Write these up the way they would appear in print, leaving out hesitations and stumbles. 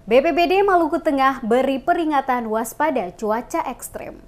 BPBD Maluku Tengah beri peringatan waspada cuaca ekstrem.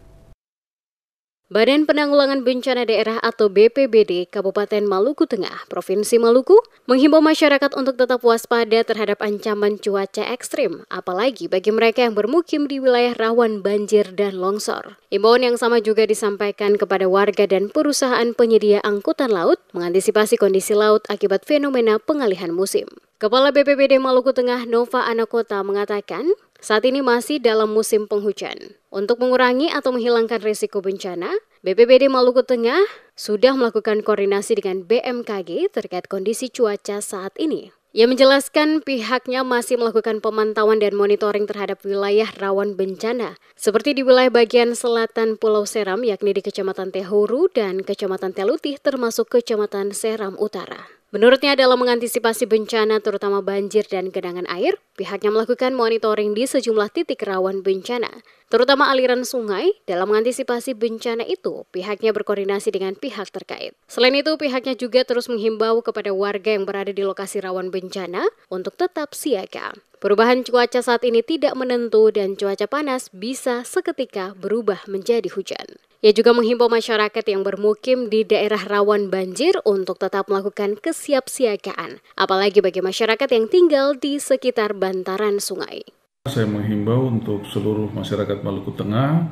Badan Penanggulangan Bencana Daerah atau BPBD Kabupaten Maluku Tengah, Provinsi Maluku, menghimbau masyarakat untuk tetap waspada terhadap ancaman cuaca ekstrim, apalagi bagi mereka yang bermukim di wilayah rawan banjir dan longsor. Himbauan yang sama juga disampaikan kepada warga dan perusahaan penyedia angkutan laut mengantisipasi kondisi laut akibat fenomena pengalihan musim. Kepala BPBD Maluku Tengah, Nova Anakota, mengatakan, saat ini masih dalam musim penghujan. Untuk mengurangi atau menghilangkan risiko bencana, BPBD Maluku Tengah sudah melakukan koordinasi dengan BMKG terkait kondisi cuaca saat ini. Ia menjelaskan pihaknya masih melakukan pemantauan dan monitoring terhadap wilayah rawan bencana, seperti di wilayah bagian selatan Pulau Seram, yakni di Kecamatan Tehuru dan Kecamatan Telutih, termasuk Kecamatan Seram Utara. Menurutnya, dalam mengantisipasi bencana terutama banjir dan genangan air, pihaknya melakukan monitoring di sejumlah titik rawan bencana, terutama aliran sungai. Dalam mengantisipasi bencana itu, pihaknya berkoordinasi dengan pihak terkait. Selain itu, pihaknya juga terus menghimbau kepada warga yang berada di lokasi rawan bencana untuk tetap siaga. Perubahan cuaca saat ini tidak menentu dan cuaca panas bisa seketika berubah menjadi hujan. Ia juga menghimbau masyarakat yang bermukim di daerah rawan banjir untuk tetap melakukan kesiapsiagaan, apalagi bagi masyarakat yang tinggal di sekitar bantaran sungai. Saya menghimbau untuk seluruh masyarakat Maluku Tengah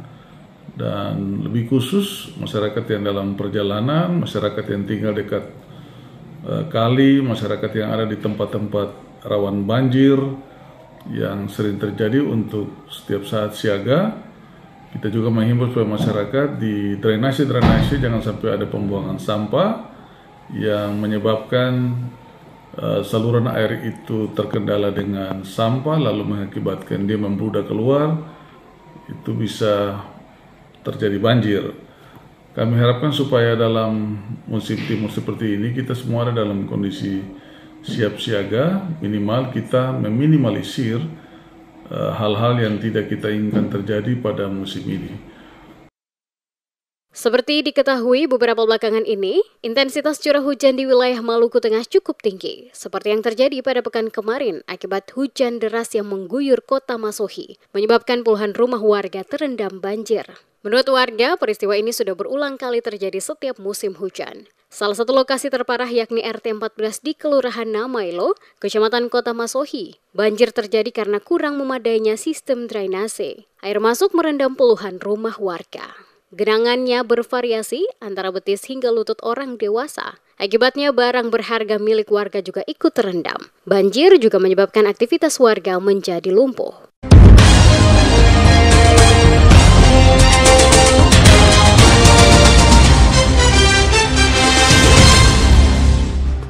dan lebih khusus masyarakat yang dalam perjalanan, masyarakat yang tinggal dekat kali, masyarakat yang ada di tempat-tempat rawan banjir yang sering terjadi untuk setiap saat siaga. Kita juga menghimbau supaya masyarakat di drainase jangan sampai ada pembuangan sampah yang menyebabkan saluran air itu terkendala dengan sampah lalu mengakibatkan dia membludak keluar, itu bisa terjadi banjir. Kami harapkan supaya dalam musim timur seperti ini kita semua ada dalam kondisi siap siaga, minimal kita meminimalisir hal-hal yang tidak kita inginkan terjadi pada musim ini. Seperti diketahui beberapa belakangan ini, intensitas curah hujan di wilayah Maluku Tengah cukup tinggi, seperti yang terjadi pada pekan kemarin akibat hujan deras yang mengguyur kota Masohi, menyebabkan puluhan rumah warga terendam banjir. Menurut warga, peristiwa ini sudah berulang kali terjadi setiap musim hujan. Salah satu lokasi terparah yakni RT 14 di Kelurahan Namailo, Kecamatan Kota Masohi. Banjir terjadi karena kurang memadainya sistem drainase. Air masuk merendam puluhan rumah warga. Genangannya bervariasi antara betis hingga lutut orang dewasa. Akibatnya barang berharga milik warga juga ikut terendam. Banjir juga menyebabkan aktivitas warga menjadi lumpuh.